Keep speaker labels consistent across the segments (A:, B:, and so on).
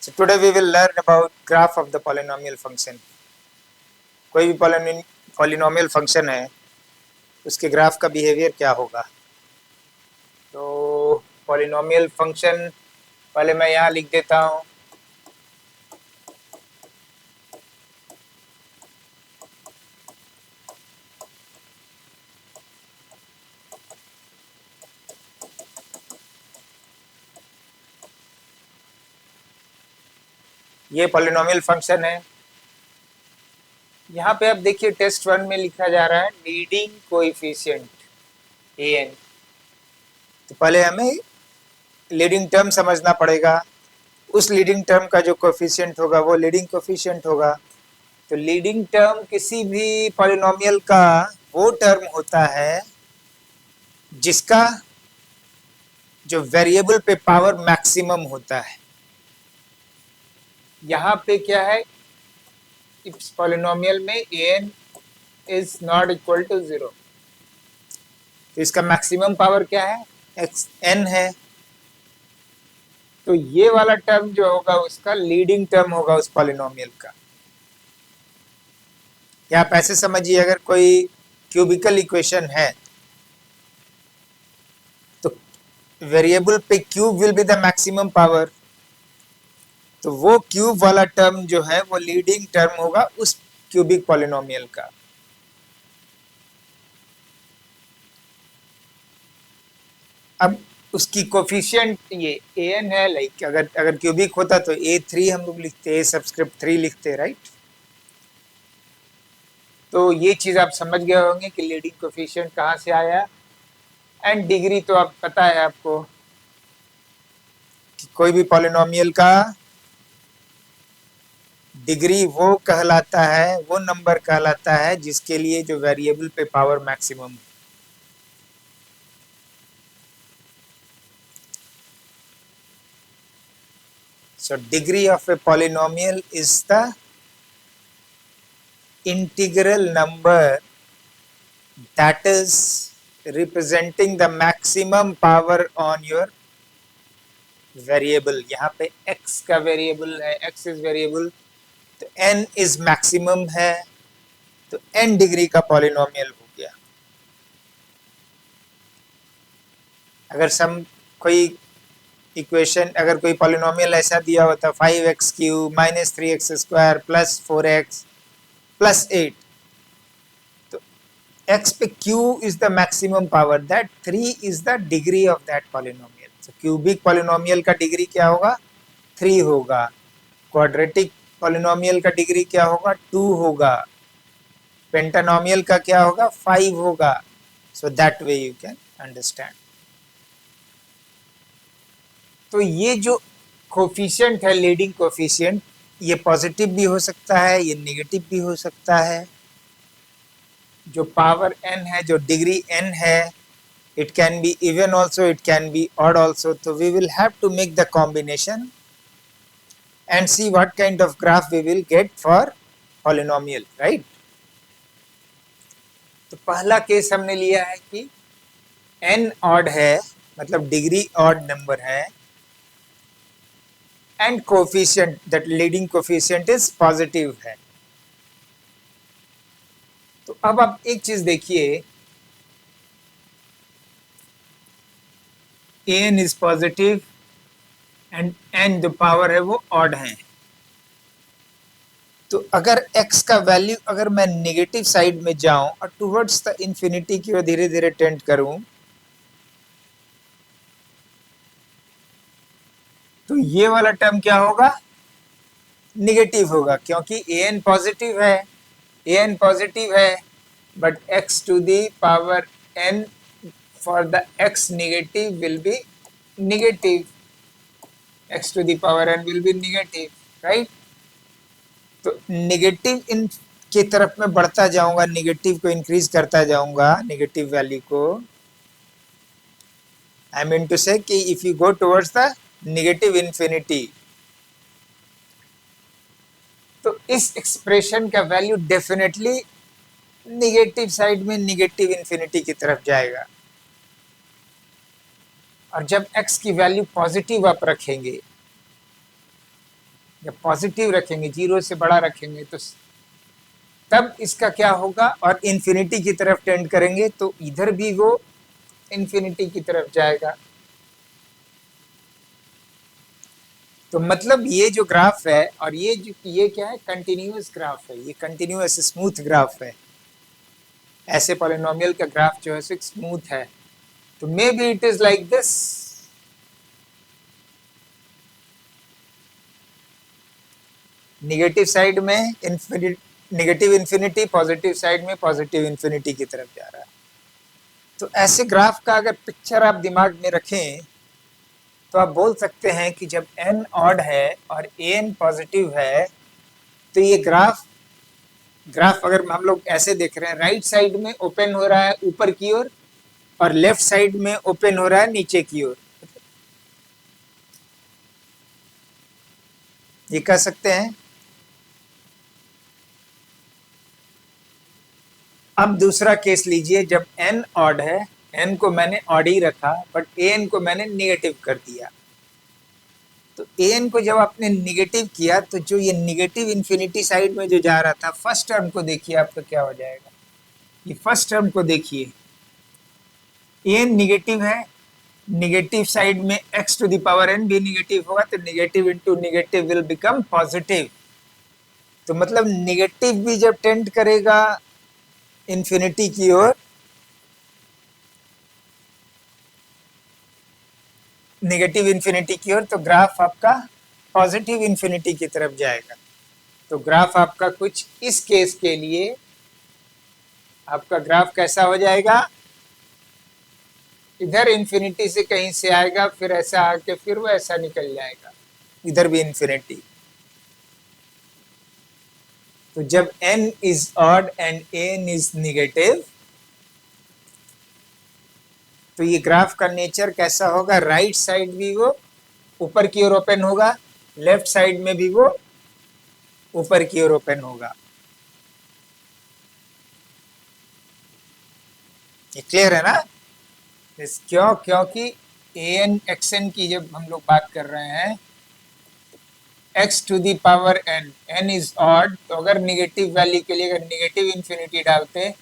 A: So today we will learn about graph of the polynomial function. कोई भी polynomial function है उसके graph का बिहेवियर क्या होगा। तो polynomial function पहले मैं यहाँ लिख देता हूँ। ये polynomial function है। यहाँ पे आप देखिए टेस्ट 1 में लिखा जा रहा है लीडिंग कोएफिशिएंट an। तो पहले हमें लीडिंग टर्म समझना पड़ेगा। उस लीडिंग टर्म का जो कोएफिशिएंट होगा वो लीडिंग कोएफिशिएंट होगा। तो लीडिंग टर्म किसी भी पॉलिनोमियल का वो टर्म होता है जिसका जो वेरिएबल पे पावर मैक्सिमम होता है। यहाँ पे क्या है, इस पॉलिनोमियल में an is not equal to 0, तो इसका मैक्सिमम पावर क्या है, n है। तो ये वाला टर्म जो होगा उसका लीडिंग टर्म होगा उस पॉलिनोमियल का। या आप ऐसे समझिए, अगर कोई क्यूबिकल इक्वेशन है तो वेरिएबल पे cube will be the maximum power, तो वो क्यूब वाला टर्म जो है वो लीडिंग टर्म होगा उस क्यूबिक पॉलिनोमियल का। अब उसकी कोफिशिएंट ये an है, लाइक अगर क्यूबिक होता तो a3 हम लोग लिखते, a सबस्क्रिप्ट 3 लिखते, राइट। तो ये चीज आप समझ गए होंगे कि लीडिंग कोफिशिएंट कहाँ से आया। एंड डिग्री तो आप पता है आपको कि कोई भी पॉलिनोमियल का डिग्री वो कहलाता है, वो नंबर कहलाता है जिसके लिए जो वेरिएबल पे power maximum. So degree of a polynomial is the integral number that is representing the maximum power on your variable। यहाँ पे x का वेरिएबल है, x इज वेरिएबल, तो n इज मैक्सिमम है, तो n डिग्री का polynomial हो गया। अगर कोई इक्वेशन, अगर कोई पॉलिनोमियल ऐसा दिया होता 5x³ minus 3x² plus 4x plus 8, तो x पे q is the maximum power, that 3 is the degree of that polynomial. तो क्यूबिक पॉलिनोमियल का डिग्री क्या होगा, 3 होगा। क्वाड्रेटिक पॉलिनोमियल का डिग्री क्या होगा, 2 होगा। पेंटानोमियल का क्या होगा, 5 होगा। So that way you can understand. तो ये जो कोफिशिएंट है, लीडिंग कोफिशिएंट, ये पॉजिटिव भी हो सकता है, ये नेगेटिव भी हो सकता है। जो पावर n है, जो डिग्री n है, it can be even also, it can be odd also। तो we will have to make the combination and see what kind of graph we will get for polynomial, right। तो पहला case हमने लिया है कि n odd है, मतलब degree odd number है, and coefficient, that leading coefficient is positive है। तो अब आप एक चीज देखिए, an is positive and n जो पावर है वो odd है। तो अगर x का वैल्यू, अगर मैं नेगेटिव साइड में जाऊं और टुवर्ड्स द इंफिनिटी की ओर धीरे धीरे टेंड करूं, तो ये वाला टर्म क्या होगा, नेगेटिव होगा, क्योंकि an पॉजिटिव है, an पॉजिटिव है, but x to the power n for the x negative will be negative, x to the power n will be negative, right. तो नेगेटिव इन की तरफ मैं बढ़ता जाऊंगा, नेगेटिव को इंक्रीज करता जाऊंगा, नेगेटिव वैल्यू को। आई मीन टू से कि if you go towards the negative infinity, तो इस एक्सप्रेशन का वैल्यू डेफिनेटली नेगेटिव साइड में, नेगेटिव इंफिनिटी की तरफ जाएगा। और जब x की वैल्यू पॉजिटिव आप रखेंगे जब पॉजिटिव रखेंगे, 0 से बड़ा रखेंगे, तो तब इसका क्या होगा, और इन्फिनिटी की तरफ टेंड करेंगे तो इधर भी वो इन्फिनिटी की तरफ जाएगा। तो मतलब ये जो ग्राफ है, और ये क्या है, कंटिन्यूअस ग्राफ है, ये कंटिन्यूअस स्मूथ ग्राफ है। ऐसे पॉलिनोमियल का ग्राफ जो है स्मूथ है। तो may be it is like this. Negative side में नेगेटिव इन्फिनिटी, पॉजिटिव साइड में पॉजिटिव इन्फिनिटी की तरफ जा रहा है। तो ऐसे ग्राफ का अगर पिक्चर आप दिमाग में रखें तो आप बोल सकते हैं कि जब n ऑड है और an पॉजिटिव है, तो ये ग्राफ अगर हम लोग ऐसे देख रहे हैं, राइट साइड में ओपन हो रहा है ऊपर की ओर, और लेफ्ट साइड में ओपन हो रहा है नीचे की ओर, ये कह सकते हैं। अब दूसरा केस लीजिए, जब n ऑड है, n को मैंने ऑड ही रखा, बट an को मैंने निगेटिव कर दिया। तो an को जब आपने निगेटिव किया, तो जो ये निगेटिव इन्फिनिटी साइड में जो जा रहा था, फर्स्ट टर्म को देखिए आपका क्या हो जाएगा। ये फर्स्ट टर्म को देखिए, an निगेटिव है, निगेटिव साइड में x to the power n भी निगेटिव होगा, तो negative into negative will become positive. तो मतलब निगेटिव भी जब टेंड करेगा इन्फिनिटी की ओर, नेगेटिव इन्फिनिटी की ओर, तो ग्राफ आपका पॉजिटिव इन्फिनिटी की तरफ जाएगा। तो ग्राफ आपका कुछ इस केस के लिए आपका ग्राफ कैसा हो जाएगा, इधर इन्फिनिटी से कहीं से आएगा, फिर ऐसा आके फिर वो ऐसा निकल जाएगा, इधर भी इन्फिनिटी। तो जब n is odd and an is negative, तो ये ग्राफ का नेचर कैसा होगा, राइट साइड भी वो ऊपर की ओर ओपन होगा, लेफ्ट साइड में भी वो ऊपर की ओर ओपन होगा। ये क्लियर है ना? क्यों? क्योंकि an xn की जब हम लोग बात कर रहे हैं, x to the power n, n is odd, तो अगर निगेटिव वैल्यू के लिए अगर निगेटिव इन्फिनिटी डालते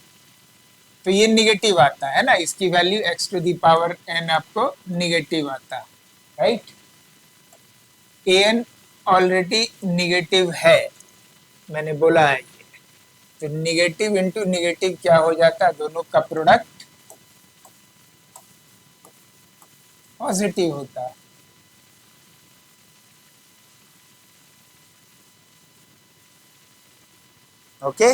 A: तो ये निगेटिव आता है ना, इसकी value x to the power n आपको निगेटिव आता है, राइट। an ऑलरेडी निगेटिव है, मैंने बोला है ये। तो निगेटिव इंटू निगेटिव क्या हो जाता है, दोनों का प्रोडक्ट पॉजिटिव होता है। ओके,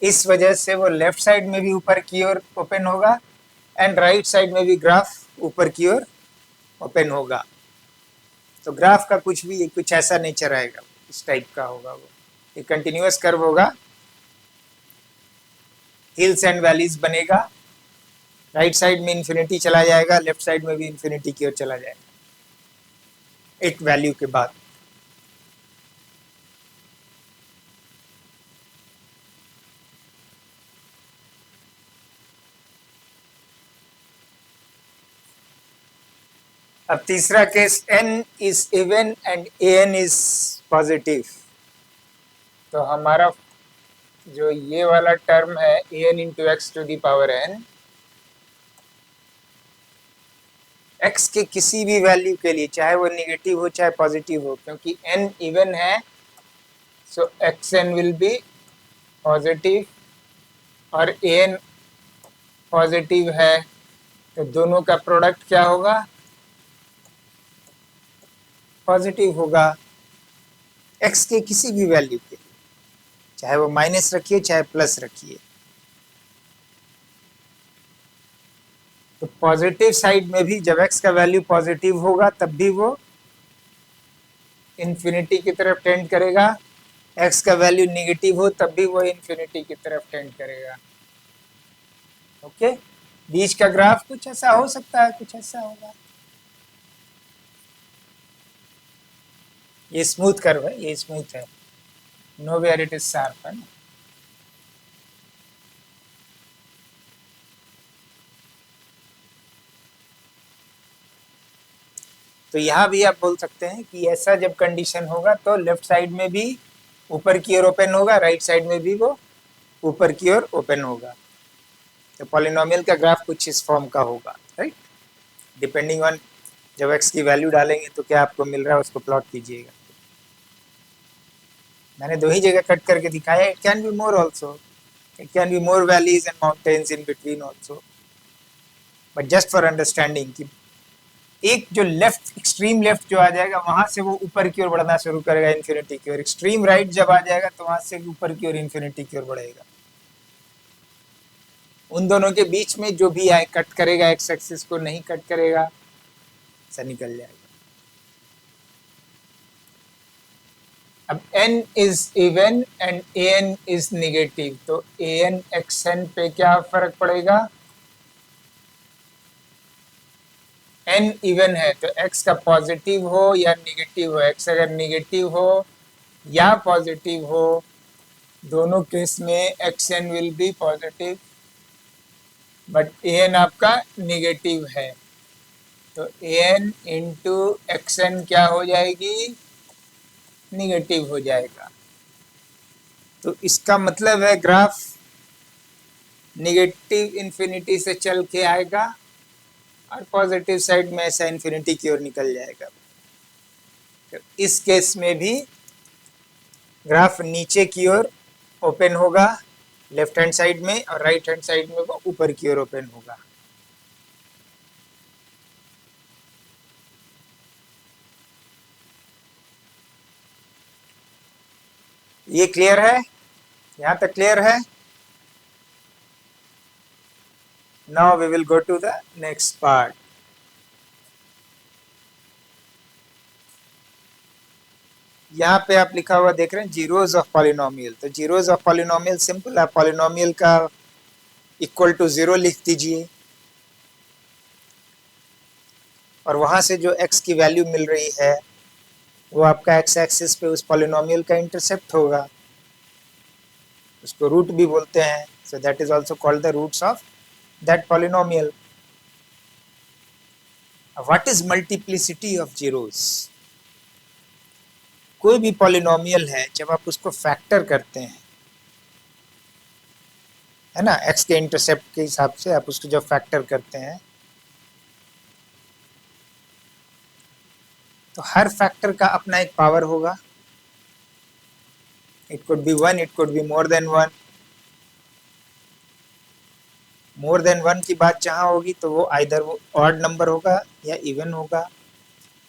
A: इस वजह से वो लेफ्ट साइड में भी ऊपर की ओर ओपन होगा एंड राइट साइड में भी ग्राफ ऊपर की ओर ओपन होगा। तो ग्राफ का कुछ ऐसा नेचर आएगा, इस टाइप का होगा वो। ये कंटिन्यूअस कर्व होगा, हिल्स एंड वैलीज बनेगा, राइट साइड में इन्फिनिटी चला जाएगा, लेफ्ट साइड में भी इन्फिनिटी की ओर चला जाएगा एक वैल्यू के बाद। अब तीसरा case, n is even and an is positive. तो हमारा जो ये वाला टर्म है an into x to the power n, x के किसी भी वैल्यू के लिए, चाहे वो निगेटिव हो चाहे पॉजिटिव हो, क्योंकि n इवन है, सो xn विल बी पॉजिटिव, और an पॉजिटिव है, तो दोनों का प्रोडक्ट क्या होगा, पॉजिटिव होगा, x के किसी भी वैल्यू के लिए, चाहे वो माइनस रखिए चाहे प्लस रखिए। तो पॉजिटिव साइड में भी जब x का वैल्यू पॉजिटिव होगा तब भी वो इन्फिनिटी की तरफ टेंड करेगा, x का वैल्यू निगेटिव हो तब भी वो इन्फिनिटी की तरफ टेंड करेगा। ओके, बीच का ग्राफ कुछ ऐसा हो सकता है, कुछ ऐसा होगा। ये स्मूथ कर्व है, ये स्मूथ है, nowhere it is sharp है ना। तो तो यहाँ भी आप बोल सकते हैं कि ऐसा जब कंडीशन होगा तो लेफ्ट साइड में भी ऊपर की ओर ओपन होगा, राइट साइड में भी वो ऊपर की ओर ओपन होगा। तो पॉलिनोमियल का ग्राफ कुछ इस फॉर्म का होगा, राइट। डिपेंडिंग ऑन जब x की वैल्यू डालेंगे तो क्या आपको मिल रहा है उसको प्लॉट कीजिएगा। मैंने दो ही जगह कट करके दिखाया। It can be more also, it can be more valleys and mountains in between also, but just for understanding कि एक जो लेफ्ट एक्सट्रीम लेफ्ट जो आ जाएगा वहां से वो ऊपर की ओर बढ़ना शुरू करेगा इन्फिनिटी की ओर, एक्सट्रीम राइट जब आ जाएगा तो वहां से ऊपर की ओर इन्फिनिटी की ओर बढ़ेगा। उन दोनों के बीच में जो भी आए कट करेगा एक्स एक्सिस को, नहीं कट करेगा ऐसा निकल जाएगा। अब n is even and an is negative, तो an xn पे क्या फर्क पड़ेगा? n इवन है तो x का पॉजिटिव हो या निगेटिव हो, x अगर निगेटिव हो या पॉजिटिव हो दोनों केस में xn will be positive, but an आपका निगेटिव है तो an इंटू xn क्या हो जाएगी? निगेटिव हो जाएगा। तो इसका मतलब है ग्राफ निगेटिव इन्फिनिटी से चल के आएगा और पॉजिटिव साइड में ऐसा इन्फिनिटी की ओर निकल जाएगा। तो इस केस में भी ग्राफ नीचे की ओर ओपन होगा लेफ्ट हैंड साइड में, और राइट हैंड साइड में वो ऊपर की ओर ओपन होगा। ये क्लियर है? यहां तक क्लियर है? Now we will go to the next part. यहाँ पे आप लिखा हुआ देख रहे हैं जीरोज ऑफ पॉलिनोमियल। तो जीरोज ऑफ पॉलिनोमियल सिंपल है, पॉलिनोमियल का इक्वल टू 0 लिख दीजिए और वहां से जो x की वैल्यू मिल रही है वो आपका एक्स एक्सिस पे उस पॉलिनोमियल का इंटरसेप्ट होगा, उसको रूट भी बोलते हैं। So that is also called the roots of that polynomial. What is multiplicity of zeros? कोई भी पॉलिनोमियल है जब आप उसको फैक्टर करते हैं, है ना, x के इंटरसेप्ट के हिसाब से आप उसको जब फैक्टर करते हैं तो हर फैक्टर का अपना एक पावर होगा। It could be 1, it could be more than 1। More than 1 की बात जहां होगी तो वो आइदर वो ऑड नंबर होगा या इवन होगा।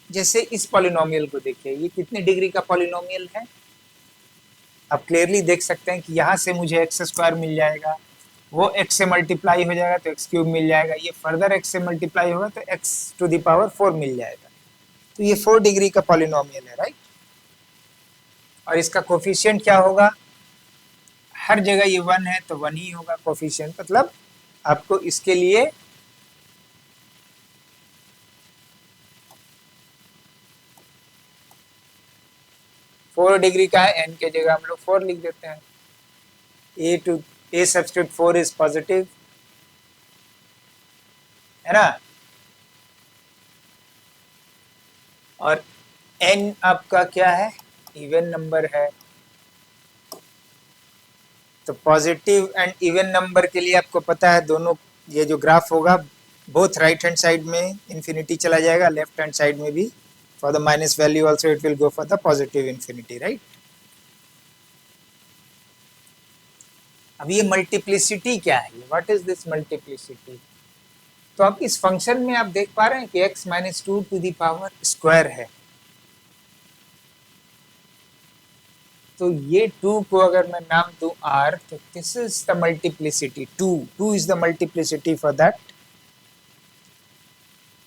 A: जैसे इस पॉलिनोमियल को देखिए, ये कितनी डिग्री का पॉलिनोमियल है? आप क्लियरली देख सकते हैं कि यहाँ से मुझे एक्स स्क्वायर मिल जाएगा, वो x से मल्टीप्लाई हो जाएगा तो एक्स क्यूब मिल जाएगा, ये फर्दर x से मल्टीप्लाई होगा तो x टू द पावर 4 मिल जाएगा। तो ये 4 डिग्री का पॉलिनोमियल है, राइट। और इसका कोफिशिएंट क्या होगा? हर जगह ये 1 है तो 1 ही होगा कोफिशिएंट। मतलब आपको इसके लिए फोर डिग्री का है, n के जगह हम लोग 4 लिख देते हैं। a सब्स्टिट्यूट 4 इज पॉजिटिव, है ना। और n आपका क्या है? इवन नंबर है। तो पॉजिटिव एंड इवन नंबर के लिए आपको पता है दोनों, ये जो ग्राफ होगा बोथ राइट हैंड साइड में इन्फिनिटी चला जाएगा, लेफ्ट हैंड साइड में भी for the minus value also it will go for the positive infinity, right. अब ये मल्टीप्लिसिटी क्या है? What is this multiplicity? तो अब इस फंक्शन में आप देख पा रहे हैं कि x minus 2 to the power square है। तो ये 2 को अगर मैं नाम दूं r, तो this is the multiplicity. 2 is the multiplicity for that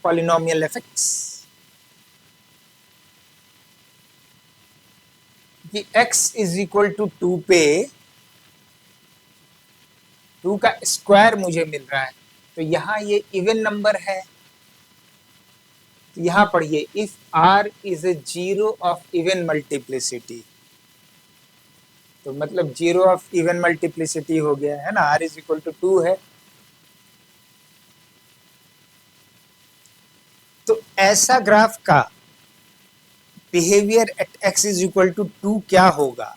A: polynomial FX. कि x इज इक्वल टू 2 पे 2 का स्क्वायर मुझे मिल रहा है, तो यहाँ ये इवन नंबर है। तो यहाँ पढ़िए, if r is a zero of even multiplicity, तो मतलब जीरो ऑफ इवन मल्टीप्लिसिटी हो गया है ना, r इज इक्वल टू 2 है। तो ऐसा ग्राफ का behaviour at x is equal to 2 क्या होगा,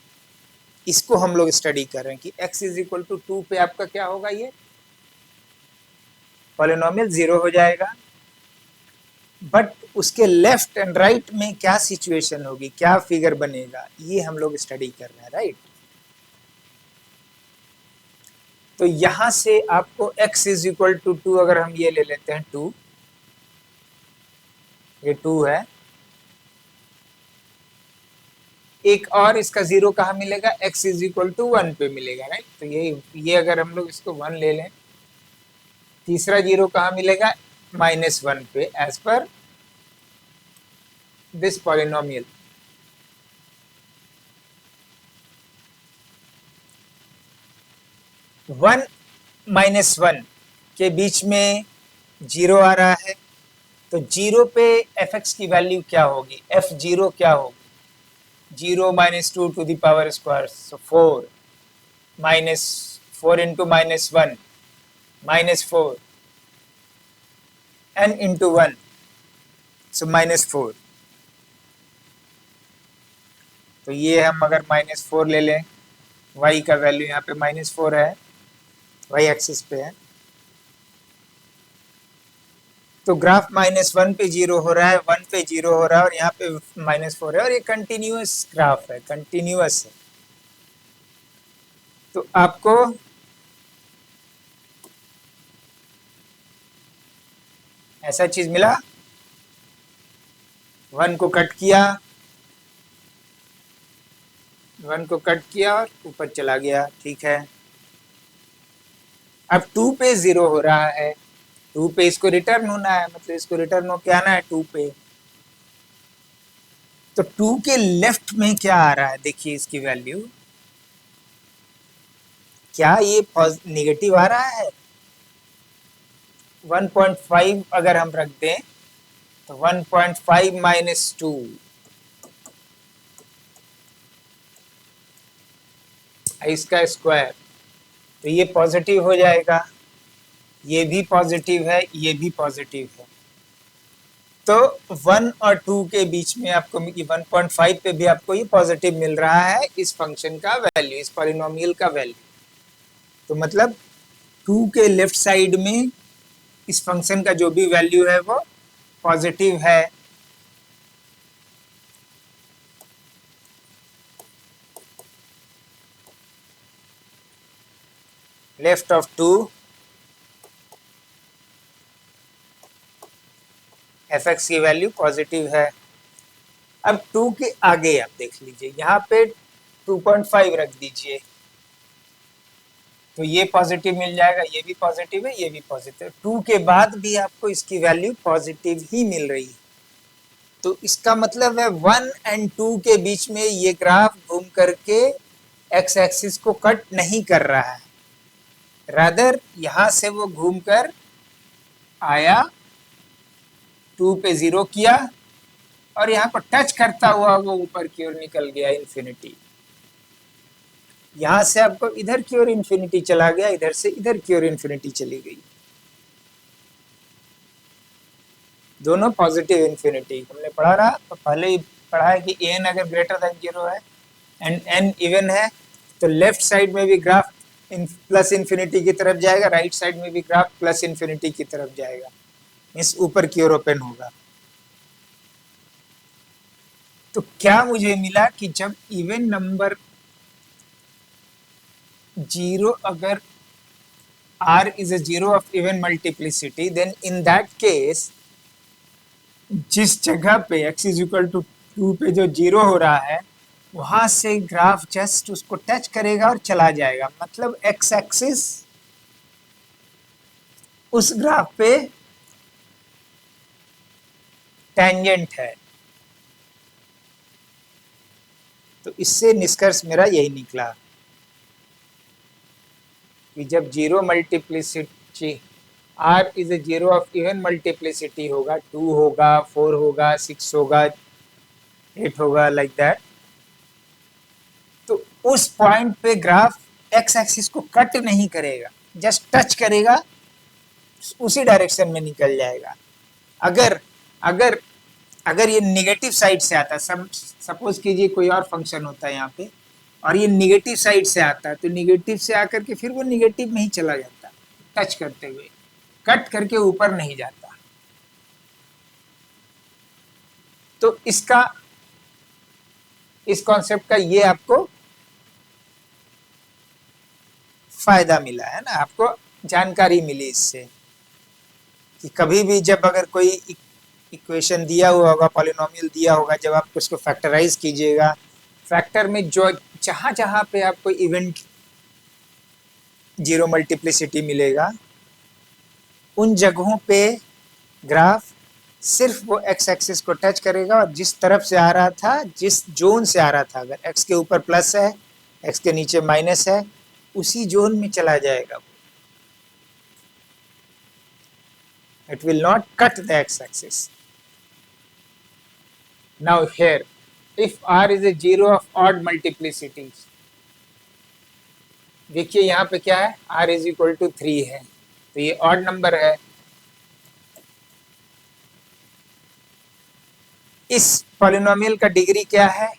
A: इसको हम लोग स्टडी कर रहे हैं कि x इज इक्वल टू 2 पे आपका क्या होगा, ये पॉलिनोमियल 0 हो जाएगा। बट उसके लेफ्ट एंड राइट में क्या सिचुएशन होगी, क्या फिगर बनेगा, ये हम लोग स्टडी कर रहे हैं, राइट। तो यहां से आपको x इज इक्वल टू 2, अगर हम ये ले लेते हैं 2, ये 2 है, एक और इसका 0 कहाँ मिलेगा, x इज इक्वल टू 1 पे मिलेगा, राइट। तो ये अगर हम लोग इसको 1 ले लें, तीसरा 0 कहाँ मिलेगा, -1 पे, as per this polynomial. One -1 के बीच में 0 आ रहा है, तो 0 पे fx की वैल्यू क्या होगी, f0 क्या होगी, 0 -2 to the power square, so 4 -4 into -1 -4 n into 1, so -4। तो ये हम अगर -4 ले लें, y का वैल्यू यहाँ पे -4 है, y एक्सिस पे है, तो ग्राफ -1 पे 0 हो रहा है, 1 पे 0 हो रहा है, और यहाँ पे -4 है, और ये कंटिन्यूअस ग्राफ है, कंटिन्यूअस है। तो आपको ऐसा चीज मिला, 1 को कट किया, 1 को कट किया और ऊपर चला गया, ठीक है। अब 2 पे 0 हो रहा है, 2 पे इसको रिटर्न होना है, मतलब इसको रिटर्न होके आना है 2 पे। तो 2 के लेफ्ट में क्या आ रहा है, देखिए इसकी वैल्यू, क्या ये नेगेटिव आ रहा है, 1.5 अगर हम रख दें, तो 1.5 -2, इसका स्क्वायर, तो ये पॉजिटिव हो जाएगा, ये भी पॉजिटिव है, ये भी पॉजिटिव है। तो 1 और 2 के बीच में आपको 1.5 पे भी आपको ये पॉजिटिव मिल रहा है, इस फंक्शन का वैल्यू, इस पॉलिनोमियल का वैल्यू। तो मतलब 2 के लेफ्ट साइड में इस फंक्शन का जो भी वैल्यू है वो पॉजिटिव है। लेफ्ट ऑफ 2 fx की वैल्यू पॉजिटिव है। अब 2 के आगे आप देख लीजिए, यहाँ पे 2.5 रख दीजिए, तो ये पॉजिटिव मिल जाएगा, ये भी पॉजिटिव है, ये भी पॉजिटिव, 2 के बाद भी आपको इसकी वैल्यू पॉजिटिव ही मिल रही है। तो इसका मतलब है 1 एंड 2 के बीच में ये ग्राफ घूम करके x एक्सिस को कट नहीं कर रहा है, रादर यहां से वो घूमकर आया, 2 पे 0 किया, और यहाँ पर टच करता हुआ वो ऊपर की ओर निकल गया इन्फिनिटी। यहां से आपको इधर की ओर इन्फिनिटी चला गया, इधर से इधर की ओर इन्फिनिटी चली गई, दोनों पॉजिटिव इन्फिनिटी। हमने पढ़ा रहा तो पहले ही पढ़ा है कि n अगर ग्रेटर देन 0 है एंड n इवन है, तो लेफ्ट साइड में भी ग्राफ प्लस इन्फिनिटी की तरफ जाएगा, राइट साइड में भी ग्राफ प्लस इन्फिनिटी की तरफ जाएगा, मींस ऊपर की ओर ओपन होगा। तो क्या मुझे मिला कि जब इवन नंबर 0, अगर r is a 0 of even multiplicity, then in that case जिस जगह पे x is equal to 2 पे जो 0 हो रहा है, वहां से ग्राफ जस्ट उसको टच करेगा और चला जाएगा, मतलब x एक्सिस उस ग्राफ पे टेंजेंट है। तो इससे निष्कर्ष मेरा यही निकला कि जब 0 multiplicity r is a 0 of even multiplicity होगा, 2 होगा, 4 होगा, 6 होगा, 8 होगा, लाइक दैट, तो उस पॉइंट पे ग्राफ x एक्सिस को कट नहीं करेगा, जस्ट टच करेगा, उसी डायरेक्शन में निकल जाएगा। अगर अगर ये निगेटिव साइड से आता, सपोज कीजिए कोई और फंक्शन होता है यहाँ पे और ये निगेटिव साइड से आता है, तो निगेटिव से आकर के फिर वो निगेटिव में ही चला जाता, टच करते हुए, कट करके ऊपर नहीं जाता। तो इसका, इस कॉन्सेप्ट का ये आपको फायदा मिला है ना, आपको जानकारी मिली इससे कि कभी भी जब अगर कोई इक्वेशन दिया हुआ होगा, पॉलिनोमियल दिया होगा, जब आप उसको फैक्टराइज कीजिएगा, फैक्टर में जो जहां जहां पे आपको इवेंट जीरो मल्टीप्लिसिटी मिलेगा, उन जगहों पे ग्राफ सिर्फ वो एक्स एक्सिस को टच करेगा और जिस तरफ से आ रहा था, जिस जोन से आ रहा था, अगर एक्स के ऊपर प्लस है, एक्स के नीचे माइनस है, उसी जोन में चला जाएगा। It will not cut the x-axis. Now here, if r is a zero of odd multiplicities, देखिए यहाँ पे क्या है, r is equal to 3 है, तो ये ऑड नंबर है। इस पॉलिनोमियल का डिग्री क्या है,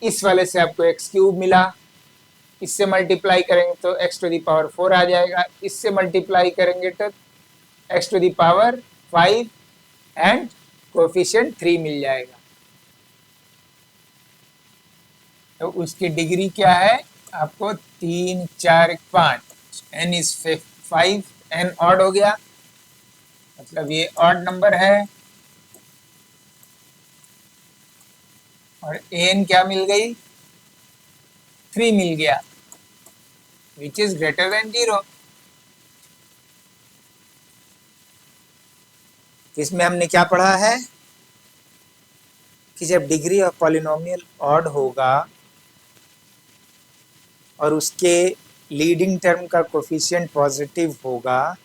A: इस वाले से आपको एक्स क्यूब मिला, इससे मल्टीप्लाई करेंगे तो x to the power 4 आ जाएगा, इससे मल्टीप्लाई करेंगे तो x to the power 5 and coefficient 3 मिल जाएगा। तो उसकी डिग्री क्या है, आपको 3 4 5, n इज 5, n ऑड हो गया, मतलब ये ऑड नंबर है, और an क्या मिल गई, 3 मिल गया, विच इज ग्रेटर देन 0। इसमें हमने क्या पढ़ा है कि जब डिग्री ऑफ पॉलिनोमियल ऑड होगा और उसके लीडिंग टर्म का कोफिशिएंट पॉजिटिव होगा,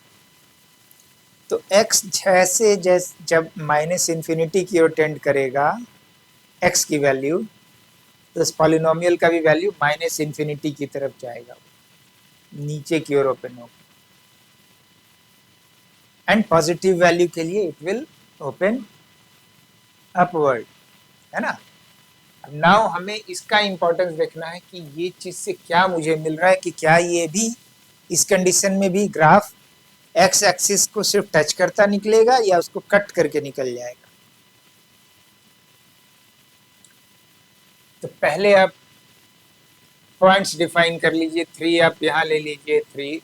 A: तो x जैसे जब माइनस इन्फिनिटी की ओर टेंड करेगा x की वैल्यू, तो इस पॉलिनोमियल का भी वैल्यू माइनस इन्फिनिटी की तरफ जाएगा, नीचे की ओर ओपन होगा, एंड पॉजिटिव वैल्यू के लिए इट विल ओपन अपवर्ड, है ना। अब नाउ हमें इसका इंपॉर्टेंस देखना है कि ये चीज से क्या मुझे मिल रहा है, कि क्या ये भी इस कंडीशन में भी ग्राफ एक्स एक्सिस को सिर्फ टच करता निकलेगा या उसको कट करके निकल जाएगा। तो पहले आप पॉइंट्स डिफाइन कर लीजिए, 3 आप यहाँ ले लीजिए, 3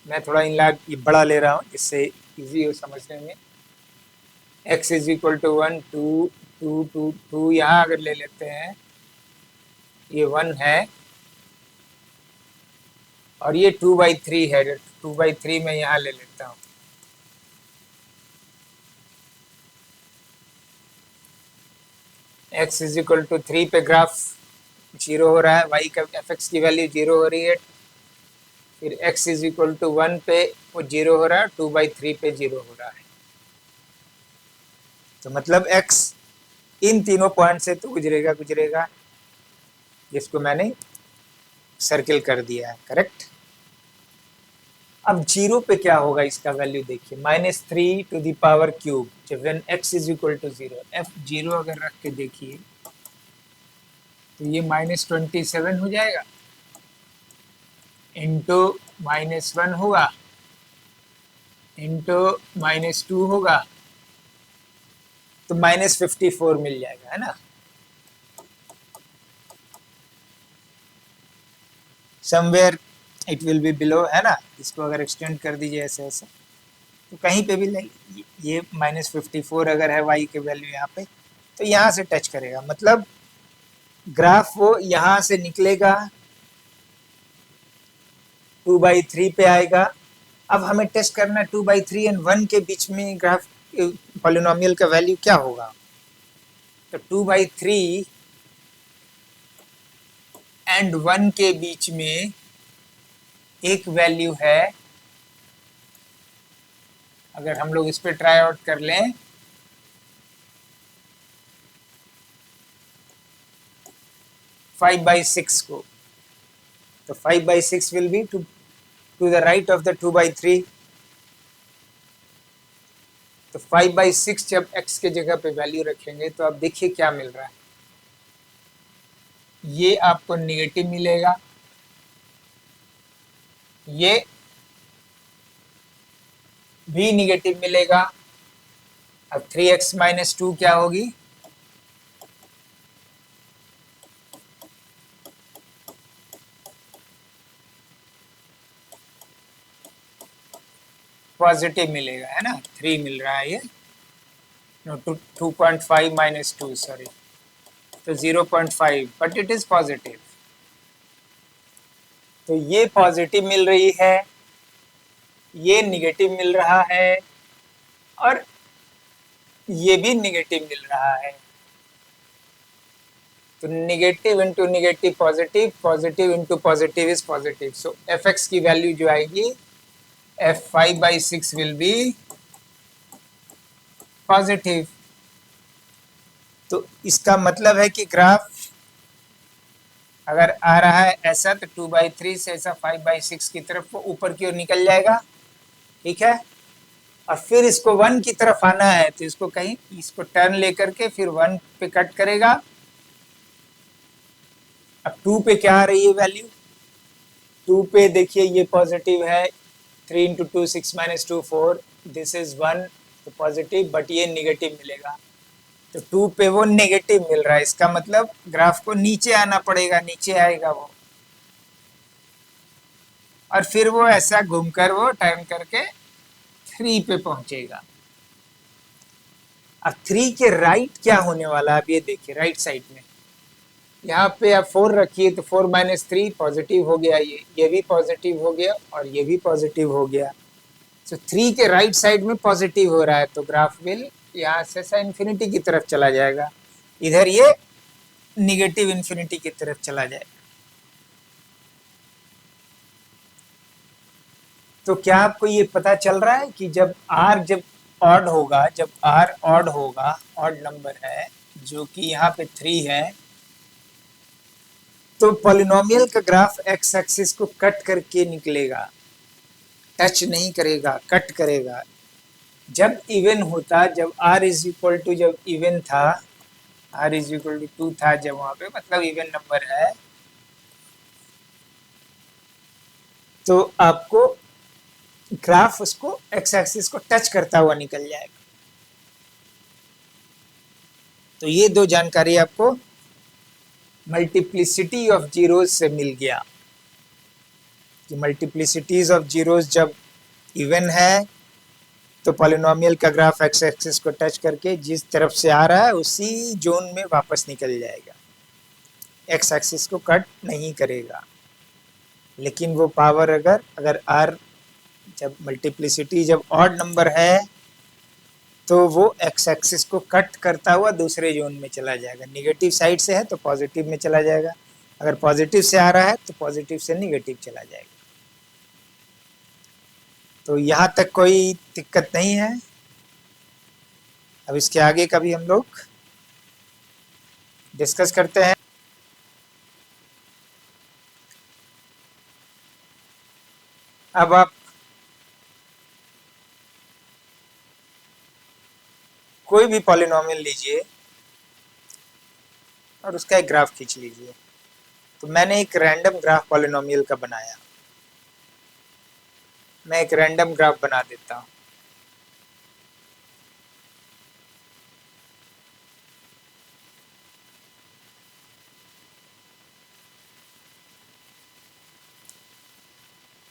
A: मैं थोड़ा ये बड़ा ले रहा हूँ जिससे इजी हो समझने में। x इज इक्वल टू 1 2 2 2 2, यहाँ अगर ले लेते हैं, ये 1 है और ये 2/3 है, 2/3 मैं यहाँ ले लेता हूँ। x इज इक्वल टू 3 पे ग्राफ 0 हो रहा है, y का fx की वैल्यू 0 हो रही है, फिर x इज इक्वल टू 1 पे वो 0 हो रहा है, 2/3 पे 0 हो रहा है। तो मतलब x इन तीनों पॉइंट से तो गुजरेगा, जिसको मैंने सर्किल कर दिया है, करेक्ट। अब 0 पे क्या होगा, इसका वैल्यू देखिए, -3 टू द पावर क्यूब, जब when x is equal to 0, f0 अगर रख के देखिए तो ये -27 हो जाएगा, इंटू -1 होगा, इंटू -2 होगा, तो -54 मिल जाएगा, है ना। Somewhere it will be below, है ना। इसको अगर एक्सटेंड कर दीजिए ऐसे ऐसे, तो कहीं पे भी ये -54 अगर है y के वैल्यू यहाँ पे, तो यहाँ से टच करेगा, मतलब ग्राफ वो यहाँ से निकलेगा, 2/3 पे आएगा। अब हमें टेस्ट करना है 2/3 एंड 1 के बीच में ग्राफ पॉलिनोमियल का वैल्यू क्या होगा। तो 2/3 एंड 1 के बीच में एक वैल्यू है, अगर हम लोग इस पे ट्राई आउट कर लें, फाइव बाई सिक्स को, तो 5/6 will be to the right of the 2/3, तो तो 5/6 जब x के जगह पे वैल्यू रखेंगे तो आप देखिए क्या मिल रहा है, ये आपको निगेटिव मिलेगा, ये भी निगेटिव मिलेगा। अब 3x-2 क्या होगी, पॉजिटिव मिलेगा, है ना, 3 मिल रहा है ये, नो 2.5 - 2, सॉरी, तो 0.5, बट इट इज पॉजिटिव। तो ये पॉजिटिव मिल रही है, ये निगेटिव मिल रहा है, और ये भी निगेटिव मिल रहा है। तो negative into negative positive, positive into positive is positive. So F x की वैल्यू जो आएगी, f5/6 विल बी पॉजिटिव। तो इसका मतलब है कि ग्राफ अगर आ रहा है ऐसा, तो 2/3 से ऐसा 5/6 की तरफ वो ऊपर की ओर निकल जाएगा, ठीक है। और फिर इसको 1 की तरफ आना है, तो इसको कहीं इसको टर्न लेकर के फिर 1 पे कट करेगा। अब 2 पे क्या आ रही है वैल्यू, 2 पे देखिए ये पॉजिटिव है, 3 × 2 6 - 2 4, दिस इज 1, तो पॉजिटिव, बट ये निगेटिव मिलेगा। तो 2 पे वो नेगेटिव मिल रहा है, इसका मतलब ग्राफ को नीचे आना पड़ेगा, नीचे आएगा वो, और फिर वो ऐसा घूमकर वो टर्न करके 3 पे पहुंचेगा। अब 3 के राइट क्या होने वाला है, अब ये देखिए राइट साइड में, यहाँ पे आप 4 रखिए तो 4 - 3 पॉजिटिव हो गया, ये भी पॉजिटिव हो गया और ये भी पॉजिटिव हो गया। तो 3 के राइट साइड में पॉजिटिव हो रहा है, तो ग्राफ विल यहाँ से ऐसा इन्फिनिटी की तरफ चला जाएगा, इधर ये निगेटिव इन्फिनिटी की तरफ चला जाएगा। तो क्या आपको ये पता चल रहा है कि जब जब ऑड होगा, जब r ऑड होगा, ऑड नंबर है जो कि यहाँ पे 3 है, तो पॉलिनोमियल का ग्राफ x एक्सिस को कट करके निकलेगा, टच नहीं करेगा, कट करेगा। जब इवन होता, जब r इज इक्वल टू, जब इवन था, r इज इक्वल टू 2 था जब वहां पे, मतलब इवन नंबर है, तो आपको ग्राफ उसको x एक्सिस को टच करता हुआ निकल जाएगा। तो ये दो जानकारी आपको मल्टीप्लिसिटी ऑफ जीरोस से मिल गया कि मल्टीप्लिसिटीज ऑफ जीरोस जब इवन है तो पॉलिनोमियल का ग्राफ एक्स एक्सिस को टच करके जिस तरफ से आ रहा है उसी जोन में वापस निकल जाएगा, एक्स एक्सिस को कट नहीं करेगा। लेकिन वो पावर अगर आर, जब मल्टीप्लिसिटी जब ऑड नंबर है तो वो एक्स एक्सिस को कट करता हुआ दूसरे जोन में चला जाएगा। निगेटिव साइड से है तो पॉजिटिव में चला जाएगा, अगर पॉजिटिव से आ रहा है तो पॉजिटिव से निगेटिव चला जाएगा। तो यहाँ तक कोई दिक्कत नहीं है। अब इसके आगे का भी हम लोग डिस्कस करते हैं। अब आप कोई भी पॉलिनोमियल लीजिए और उसका एक ग्राफ खींच लीजिए। तो मैंने एक रैंडम ग्राफ पॉलिनोमियल का बनाया, मैं एक रैंडम ग्राफ बना देता हूँ।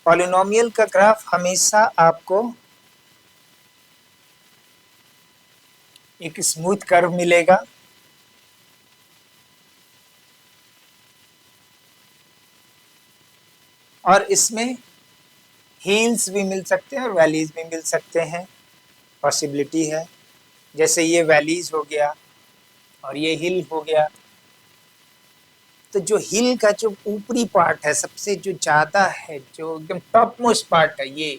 A: पॉलिनोमियल का ग्राफ हमेशा आपको एक स्मूथ कर्व मिलेगा, और इसमें हिल्स भी मिल सकते हैं और वैलीज भी मिल सकते हैं, पॉसिबिलिटी है। जैसे ये वैलीज हो गया और ये हिल हो गया। तो जो हिल का जो ऊपरी पार्ट है, सबसे जो ज्यादा है, जो एकदम टॉप मोस्ट पार्ट है, ये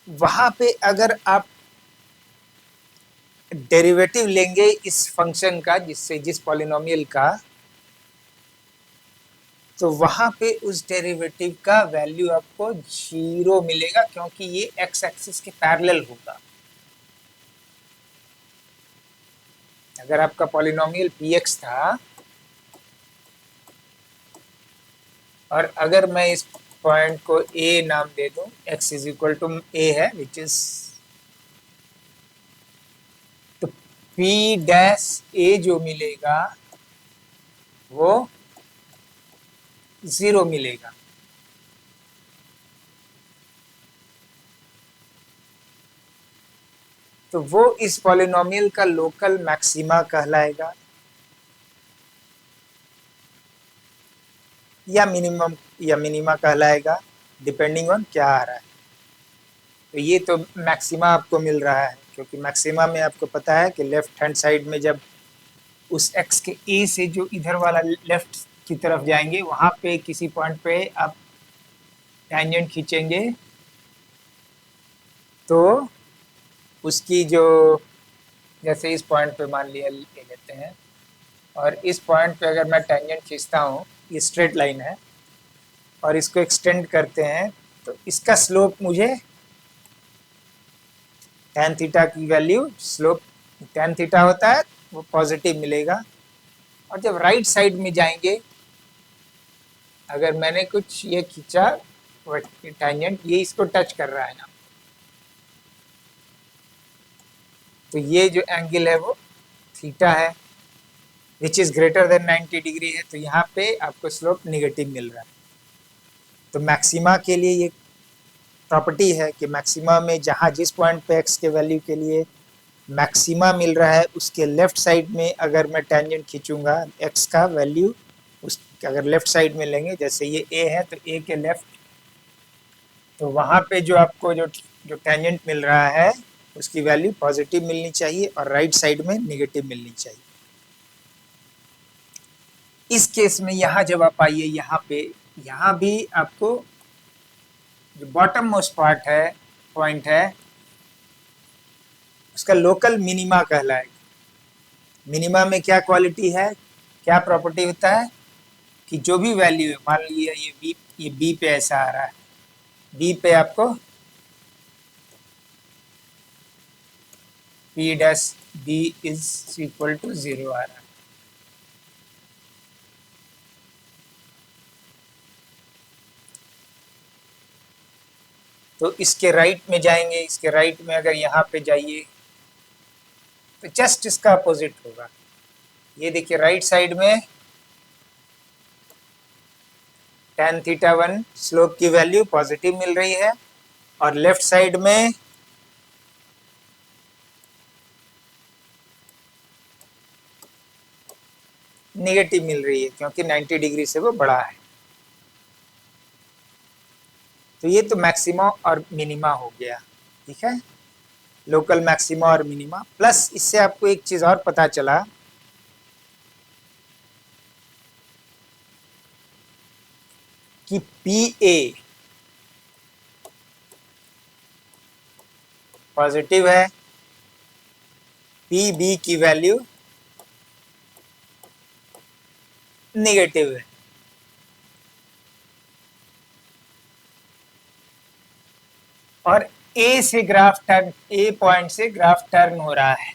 A: वहां पे अगर आप डेरिवेटिव लेंगे इस फंक्शन का, जिस पॉलिनोमियल का, तो वहां पे उस डेरिवेटिव का वैल्यू आपको 0 मिलेगा, क्योंकि ये एक्स एक्सिस के पैरेलल होगा। अगर आपका पॉलिनोमियल px था और अगर मैं इस पॉइंट को a नाम दे दूं, x is equal to a है, विच इज, तो p डैश a जो मिलेगा वो 0 मिलेगा। तो वो इस पॉलिनोमियल का लोकल मैक्सिमा कहलाएगा या मिनिमम या मिनिमा कहलाएगा, डिपेंडिंग ऑन क्या आ रहा है। तो ये तो मैक्सिमा आपको मिल रहा है, क्योंकि मैक्सिमा में आपको पता है कि लेफ्ट हैंड साइड में जब उस x के a से जो इधर वाला लेफ्ट की तरफ जाएंगे, वहां पे किसी पॉइंट पे आप टैंजेंट खींचेंगे तो उसकी जो, जैसे इस पॉइंट पे मान लिया ले लेते हैं, और इस पॉइंट पे अगर मैं टैंजेंट खींचता हूँ, ये स्ट्रेट लाइन है और इसको एक्सटेंड करते हैं, तो इसका स्लोप मुझे tan थीटा की वैल्यू, स्लोप tan थीटा होता है, वो पॉजिटिव मिलेगा। और जब राइट साइड में जाएंगे, अगर मैंने कुछ ये खींचा टैंजेंट, ये इसको टच कर रहा है ना, तो ये जो एंगल है वो थीटा है, which is greater than 90 degree है, तो यहाँ पे आपको स्लोप निगेटिव मिल रहा है। तो मैक्सिमा के लिए ये प्रॉपर्टी है कि मैक्सिमा में जहाँ जिस पॉइंट पे x के वैल्यू के लिए मैक्सिमा मिल रहा है, उसके लेफ्ट साइड में अगर मैं टैंजेंट खींचूंगा x का वैल्यू, उस अगर लेफ्ट साइड में लेंगे, जैसे ये a है तो a के लेफ्ट, तो वहाँ पे जो आपको जो जो टैंजेंट मिल रहा है उसकी वैल्यू पॉजिटिव मिलनी चाहिए और राइट साइड में निगेटिव मिलनी चाहिए। इस केस में यहाँ जब आप आइए, यहाँ पे यहाँ भी आपको जो बॉटम मोस्ट पार्ट है, पॉइंट है, उसका लोकल मिनिमा कहलाएगा। मिनिमा में क्या क्वालिटी है, क्या प्रॉपर्टी होता है कि जो भी वैल्यू है, मान लीजिए ये बी पे ऐसा आ रहा है, बी पे आपको P dash B is equal to 0 आ रहा है। तो इसके राइट में जाएंगे, इसके राइट में अगर यहाँ पे जाइए तो जस्ट इसका अपोजिट होगा। ये देखिए राइट साइड में tan थीटा 1 स्लोप की वैल्यू पॉजिटिव मिल रही है और लेफ्ट साइड में नेगेटिव मिल रही है, क्योंकि 90 डिग्री से वो बड़ा है। तो ये तो मैक्सिमा और मिनिमा हो गया, ठीक है, लोकल मैक्सिमा और मिनिमा। प्लस इससे आपको एक चीज और पता चला कि पी ए पॉजिटिव है, पी बी की वैल्यू नेगेटिव है। और ए से ग्राफ टर्न, ए पॉइंट से ग्राफ टर्न हो रहा है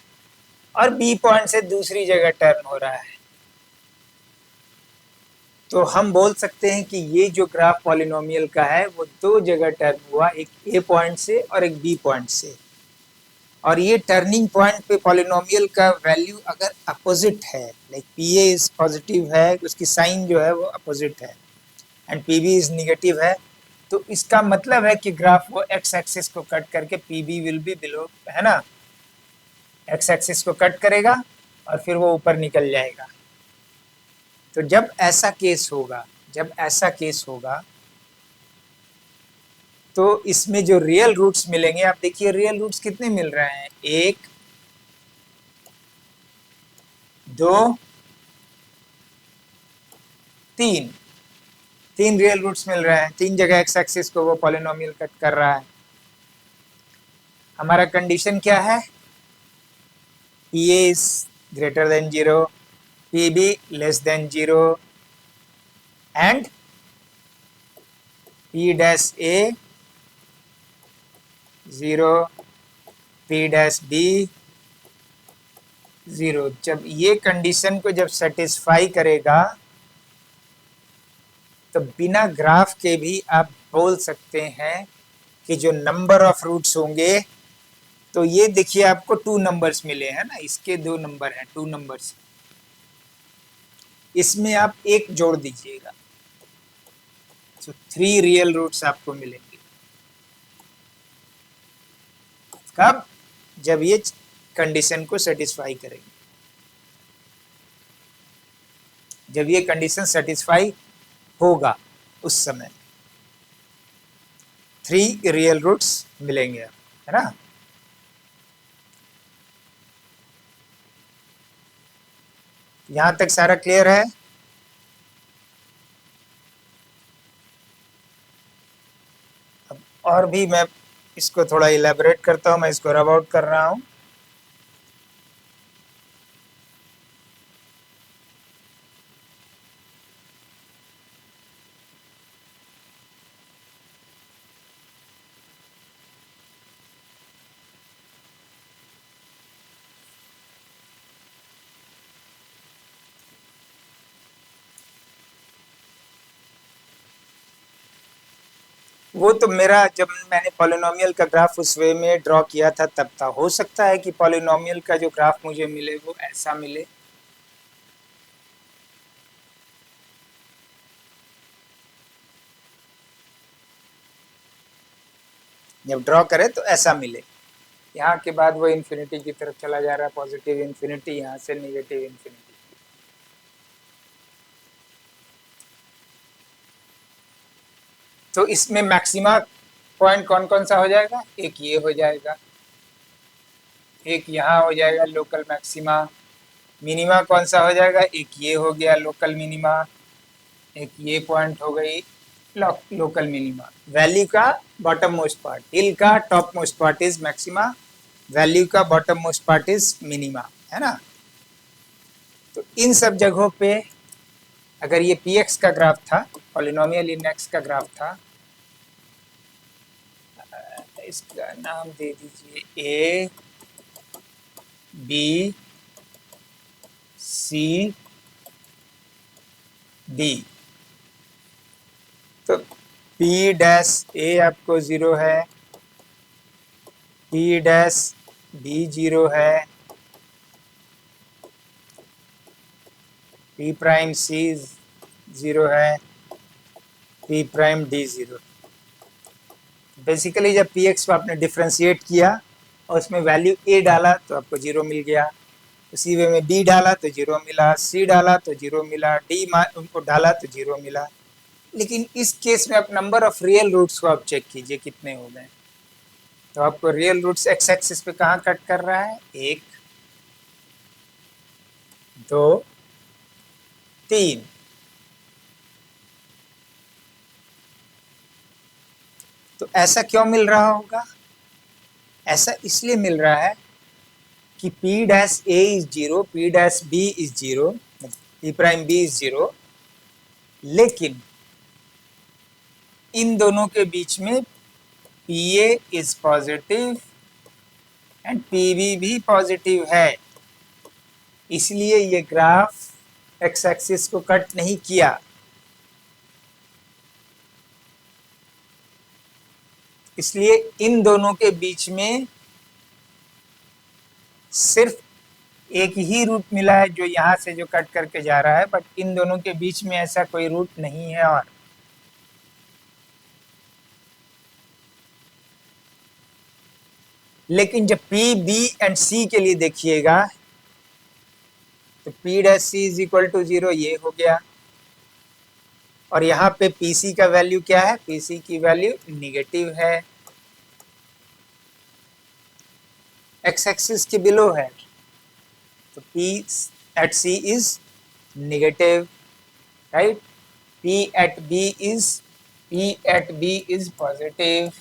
A: और बी पॉइंट से दूसरी जगह टर्न हो रहा है। तो हम बोल सकते हैं कि ये जो ग्राफ पॉलिनोमियल का है वो दो जगह टर्न हुआ, एक ए पॉइंट से और एक बी पॉइंट से। और ये टर्निंग पॉइंट पे पॉलिनोमियल का वैल्यू अगर अपोजिट है, like P A is positive है, उसकी साइन जो है वो अपोजिट है, and P B is negative है, तो इसका मतलब है कि ग्राफ वो एक्स एक्सिस को कट करके P B will be below, है ना, एक्स एक्सिस को कट करेगा और फिर वो ऊपर निकल जाएगा। तो जब ऐसा केस होगा, जब ऐसा केस होगा तो इसमें जो रियल रूट्स मिलेंगे, आप देखिए रियल रूट्स कितने मिल रहे हैं, 1 2 3, 3 रियल रूट्स मिल रहे हैं, 3 जगह एक्स एक्सिस को वो पॉलिनोमियल कट कर रहा है। हमारा कंडीशन क्या है, P A is greater than 0, P be less than 0 and p dash a 0 p dash b 0। जब ये कंडीशन को जब सेटिस्फाई करेगा तो बिना ग्राफ के भी आप बोल सकते हैं कि जो नंबर ऑफ रूट्स होंगे, तो ये देखिए आपको 2 नंबर्स मिले हैं ना, इसके 2 नंबर हैं, 2 नंबर्स, इसमें आप एक जोड़ दीजिएगा तो 3 रियल रूट्स आपको मिलेंगे। कब? जब ये कंडीशन को सेटिस्फाई करेंगे। जब ये कंडीशन सेटिस्फाई होगा उस समय 3 रियल रूट्स मिलेंगे, है ना। यहां तक सारा क्लियर है? अब और भी मैं इसको थोड़ा इलेबोरेट करता हूं, मैं इसको रब आउट कर रहा हूं। वो तो मेरा, जब मैंने पॉलिनोमियल का ग्राफ उस वे में ड्रॉ किया था तब था। हो सकता है कि पॉलिनोमियल का जो ग्राफ मुझे मिले वो ऐसा मिले। जब ड्रॉ करें तो ऐसा मिले। यहाँ के बाद वो इन्फिनिटी की तरफ चला जा रहा है, पॉजिटिव इन्फिनिटी, यहाँ से नेगेटिव इन्फिनिटी। तो इसमें मैक्सिमा पॉइंट कौन कौन सा हो जाएगा? एक ये हो जाएगा, एक यहाँ हो जाएगा लोकल मैक्सिमा। मिनिमा कौन सा हो जाएगा? एक ये हो गया लोकल मिनिमा, एक ये पॉइंट हो गई लोकल मिनिमा। वैल्यू का बॉटम मोस्ट पार्ट, हिल का top most part is maxima, value का bottom most part is minima, है ना। तो इन सब जगहों पे अगर ये px का ग्राफ था, पॉलिनोमियल इन x का ग्राफ था, इसका नाम दे दीजिए a b c d। तो p डैश a आपको 0 है, p डैश b 0 है, p प्राइम c 0 है, p प्राइम d 0। बेसिकली जब px को आपने डिफ्रेंशिएट किया और उसमें वैल्यू a डाला तो आपको 0 मिल गया, उसी वे में b डाला तो 0 मिला, c डाला तो 0 मिला, d को डाला तो 0 मिला। लेकिन इस केस में आप नंबर ऑफ रियल रूट्स को आप चेक कीजिए कितने हो गए। तो आपको रियल रूट्स एक्स एक्सिस पे कहाँ कट कर रहा है? 1 2 3। तो ऐसा क्यों मिल रहा होगा? ऐसा इसलिए मिल रहा है कि p dash a is 0, p dash b is 0, p prime b is 0, लेकिन इन दोनों के बीच में pa is positive and pb भी पॉजिटिव है, इसलिए ये ग्राफ एक्स एक्सिस को कट नहीं किया। इसलिए इन दोनों के बीच में सिर्फ एक ही रूट मिला है जो यहां से जो कट करके जा रहा है, बट इन दोनों के बीच में ऐसा कोई रूट नहीं है। और लेकिन जब p b एंड c के लिए देखिएगा तो p dash c is equal to 0 ये हो गया, और यहाँ पे pc का वैल्यू क्या है? pc की वैल्यू निगेटिव है, एक्स एक्सिस के बिलो है, तो p at c is negative, right? p at b is positive।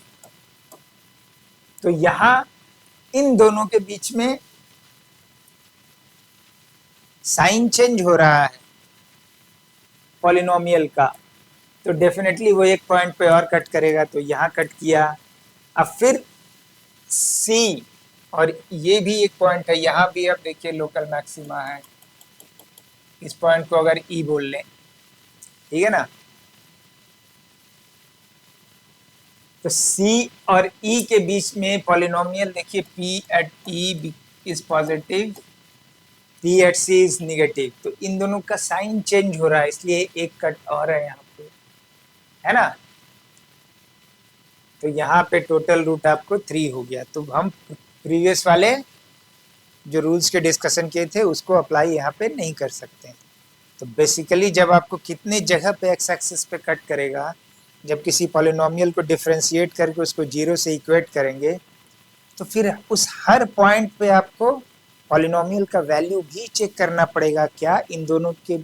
A: तो यहाँ इन दोनों के बीच में साइन चेंज हो रहा है पॉलिनोमियल का, तो डेफिनेटली वो एक पॉइंट पे और कट करेगा, तो यहाँ कट किया। अब फिर सी, और ये भी एक पॉइंट है, यहाँ भी अब देखिए लोकल मैक्सिमा है। इस पॉइंट को अगर ई बोल लें, ठीक है ना, तो सी और ई के बीच में पॉलिनोमियल देखिए, P at E is positive, P at C is negative, तो इन दोनों का साइन चेंज हो रहा है, इसलिए एक कट और है यहाँ पे, है ना। तो यहाँ पे टोटल रूट आपको 3 हो गया। तो हम प्रीवियस वाले जो रूल्स के डिस्कशन किए थे उसको अप्लाई यहाँ पे नहीं कर सकते। तो बेसिकली जब आपको कितने जगह पे एक्स एक्सिस पे कट करेगा, जब किसी पॉलिनोमियल को डिफ्रेंशिएट करके उसको जीरो से इक्वेट करेंगे, तो फिर उस हर पॉइंट पे आपको पॉलिनोमियल का वैल्यू भी चेक करना पड़ेगा, क्या इन दोनों के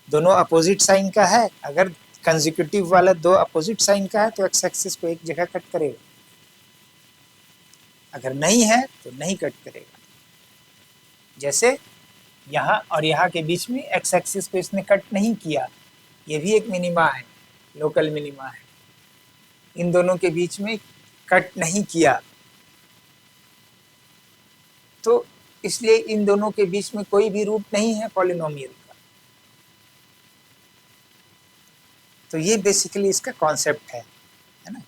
A: दोनों अपोजिट साइन का है। अगर कंसेक्यूटिव वाला दो अपोजिट साइन का है तो एक्स एक्सिस को एक जगह कट करेगा, अगर नहीं है तो नहीं कट करेगा। जैसे यहाँ और यहाँ के बीच में एक्स एक्सिस पे इसने कट नहीं किया, ये भी एक मिनिमा है, लोकल मिनिमा है। इन दोनों के बीच में कट नहीं किया, तो इसलिए इन दोनों के बीच में कोई भी रूट नहीं है पॉलिनोमियल का। तो ये बेसिकली इसका कॉन्सेप्ट है ना।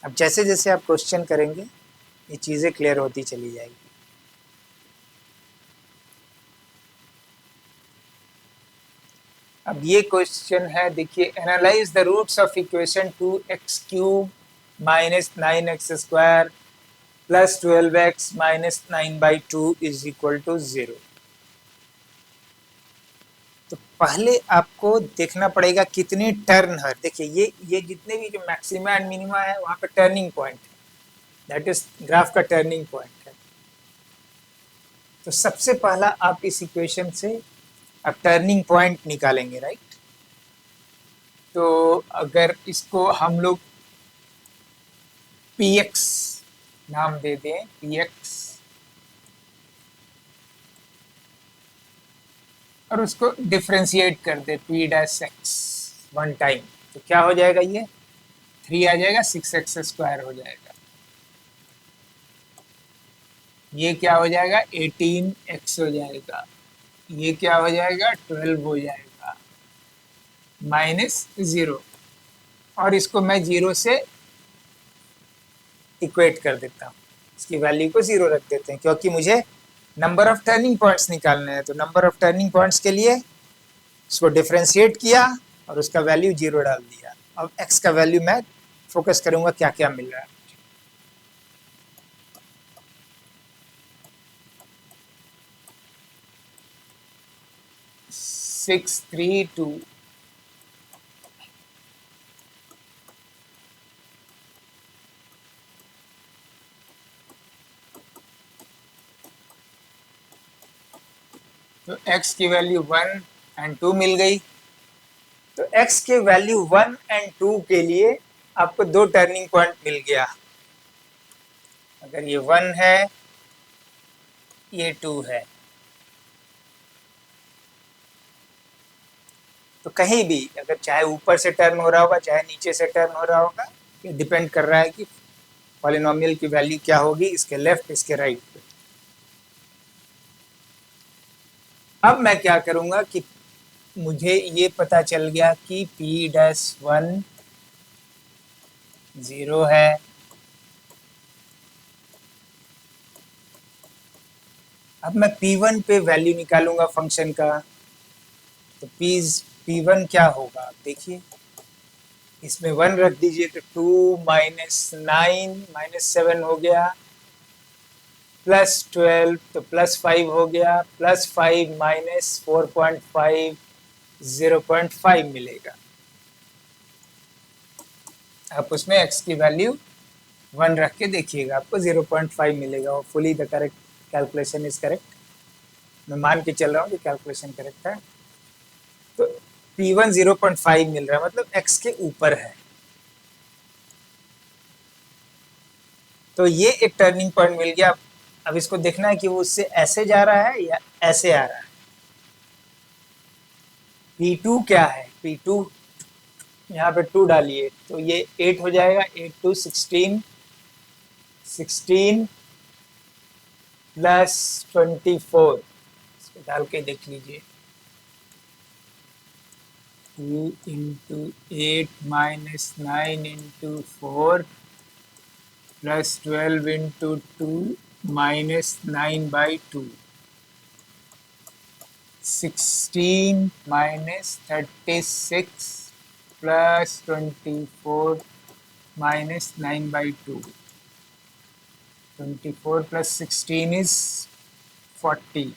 A: अब जैसे जैसे आप क्वेश्चन करेंगे ये चीजें क्लियर होती चली जाएगी। अब ये क्वेश्चन है, देखिए, analyse the roots of equation 2x³ minus 9x² plus 12x minus 9/2 is equal to 0। तो पहले आपको देखना पड़ेगा कितने टर्न है। देखिए ये जितने भी जो मैक्सिमा एंड मिनिमा है वहाँ पे टर्निंग पॉइंट है, दैट इज ग्राफ का टर्निंग पॉइंट है। तो सबसे पहला आप इस इक्वेशन से अब टर्निंग पॉइंट निकालेंगे, राइट। तो अगर इसको हम लोग px नाम दे दें, px, और उसको डिफ्रेंशिएट कर दे p'(x) वन टाइम, तो क्या हो जाएगा, ये 3 आ जाएगा, 6x² हो जाएगा। ये क्या हो जाएगा, 18x हो जाएगा। ये क्या हो जाएगा, 12 हो जाएगा, -0। और इसको मैं 0 से इक्वेट कर देता हूँ, इसकी वैल्यू को 0 रख देते हैं, क्योंकि मुझे नंबर ऑफ टर्निंग पॉइंट्स निकालने हैं। तो नंबर ऑफ टर्निंग पॉइंट्स के लिए उसको डिफ्रेंशिएट किया और उसका वैल्यू 0 डाल दिया। अब x का वैल्यू मैं फोकस करूंगा क्या क्या मिल रहा है। 632, तो x की वैल्यू 1 एंड 2 मिल गई। तो x के वैल्यू 1 एंड 2 के लिए आपको दो टर्निंग पॉइंट मिल गया। अगर ये 1 है, ये 2 है, तो कहीं भी अगर चाहे ऊपर से टर्न हो रहा होगा चाहे नीचे से टर्न हो रहा होगा, ये डिपेंड कर रहा है कि पॉलिनोमियल की वैल्यू क्या होगी, इसके लेफ्ट इसके राइट पे। अब मैं क्या करूंगा कि मुझे ये पता चल गया कि p'1 0 है, अब मैं p1 पे वैल्यू निकालूंगा फंक्शन का। तो p1 क्या होगा, देखिए इसमें 1 रख दीजिए, तो 2 -9 -7 हो गया, +12 तो +5 हो गया, +5 -4.5 0.5 मिलेगा। आप उसमें x की वैल्यू 1 रख के देखिएगा, आपको 0.5 मिलेगा। और fully the correct calculation is correct, मैं मान के चल रहा हूँ कि कैलकुलेशन करेक्ट है। तो p1 0.5 मिल रहा है, मतलब x के ऊपर है। तो ये एक टर्निंग पॉइंट मिल गया। अब इसको देखना है कि वो उससे ऐसे जा रहा है या ऐसे आ रहा है। P2 क्या है? P2 यहाँ पे 2 डालिए तो ये 8 हो जाएगा। 8 टू 16, 16 प्लस 24, इसको डाल के देख लीजिए। 2 into 8 minus 9 into 4 plus 12 into 2 minus 9/2, 16 minus 36 plus 24 minus 9/2, 24 plus 16 is 40.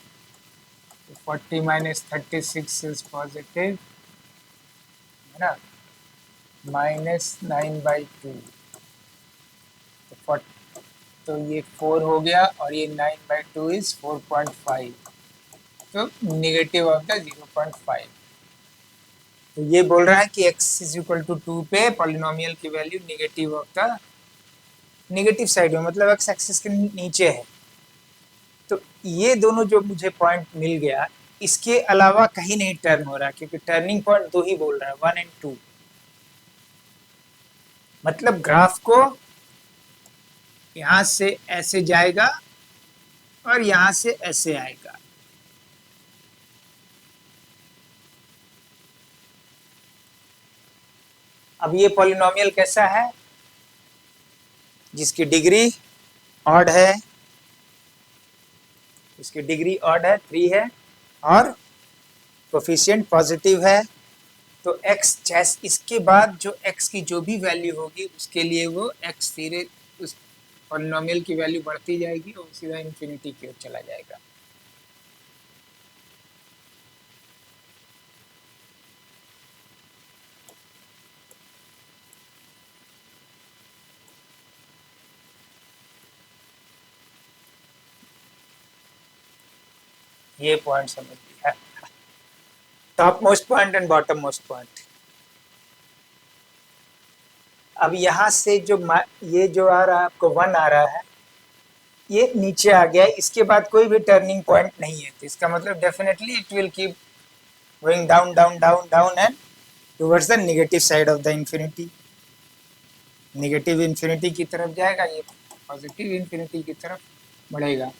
A: 40 minus 36 is positive, है ना, माइनस 9/2, तो ये 4 हो गया और ये 9/2 इज 4.5, तो निगेटिव ऑफ द 0.5। तो ये बोल रहा है कि x इज इक्वल टू 2 पे पॉलिनोमियल की value negative of the negative side में, मतलब एक्स एक्सिस के नीचे है। तो ये दोनों जो मुझे पॉइंट मिल गया, इसके अलावा कहीं नहीं टर्न हो रहा, क्योंकि टर्निंग पॉइंट दो ही बोल रहा है, 1 और 2। मतलब ग्राफ को यहां से ऐसे जाएगा और यहां से ऐसे आएगा। अब ये पॉलिनोमियल कैसा है? जिसकी डिग्री ऑड है, इसकी डिग्री ऑड है, 3 है, और कोफिशिएंट पॉजिटिव है। तो x जैसे इसके बाद जो x की जो भी वैल्यू होगी उसके लिए वो x धीरे उस पॉलिनोमियल की वैल्यू बढ़ती जाएगी और सीधा इन्फिनिटी की ओर चला जाएगा। ये पॉइंट समझ लिया, top most point and bottom most point. अब यहाँ से जो ये जो आ रहा है आपको 1 आ रहा है, ये नीचे आ गया है, इसके बाद कोई भी टर्निंग पॉइंट नहीं है, तो इसका मतलब definitely it will keep going down down down down and towards the negative side of the infinity. Negative infinity की तरफ जाएगा, ये पॉजिटिव इंफिनिटी की तरफ बढ़ेगा।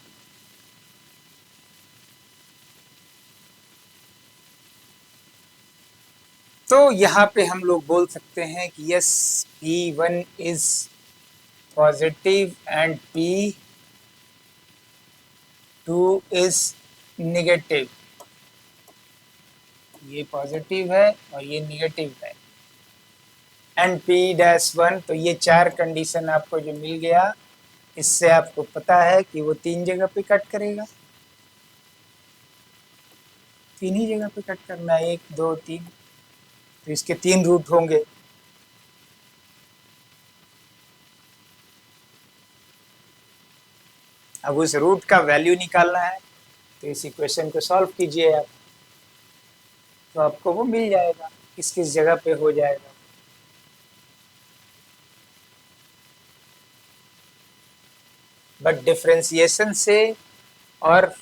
A: तो यहाँ पे हम लोग बोल सकते हैं कि yes, P1 is positive and P2 is negative. ये पॉजिटिव है और ये नेगेटिव है, एंड P-1, तो ये 4 कंडीशन आपको जो मिल गया, इससे आपको पता है कि वो 3 जगह पे कट करेगा। 3 ही जगह पे कट करना है, 1 2 3, तो इसके 3 रूट होंगे। अब उस रूट का वैल्यू निकालना है, तो इस इक्वेशन को सॉल्व कीजिए आप, तो आपको वो मिल जाएगा किस किस जगह पे हो जाएगा। बट डिफरेंशिएशन से और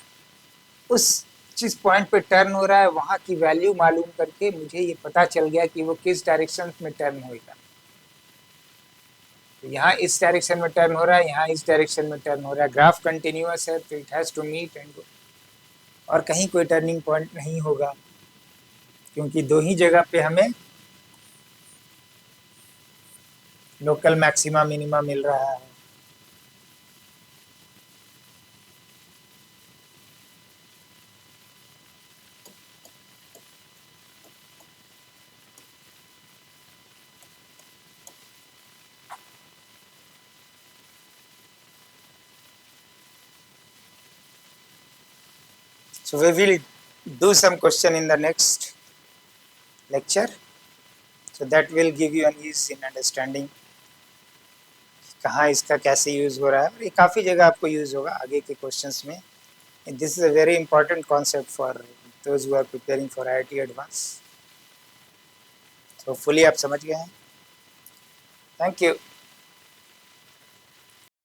A: उस जिस पॉइंट पे टर्न हो रहा है वहां की वैल्यू मालूम करके मुझे ये पता चल गया कि वो किस डायरेक्शन में टर्न होगा। तो यहाँ इस डायरेक्शन में टर्न हो रहा है, यहाँ इस डायरेक्शन में टर्न हो रहा है। ग्राफ कंटिन्यूअस है, तो it has to meet and go, और कहीं कोई टर्निंग पॉइंट नहीं होगा, क्योंकि दो ही जगह पे हमें लोकल मैक्सिमा मिनिमा मिल रहा है। So we will do some question in the next lecture, so that will give you an ease in understanding कहाँ इसका कैसे यूज हो रहा है, और ये काफ़ी जगह आपको यूज होगा आगे के क्वेश्चंस में। This is a very important concept for those who are preparing for IIT advance. तो फुली आप समझ गए हैं। Thank you.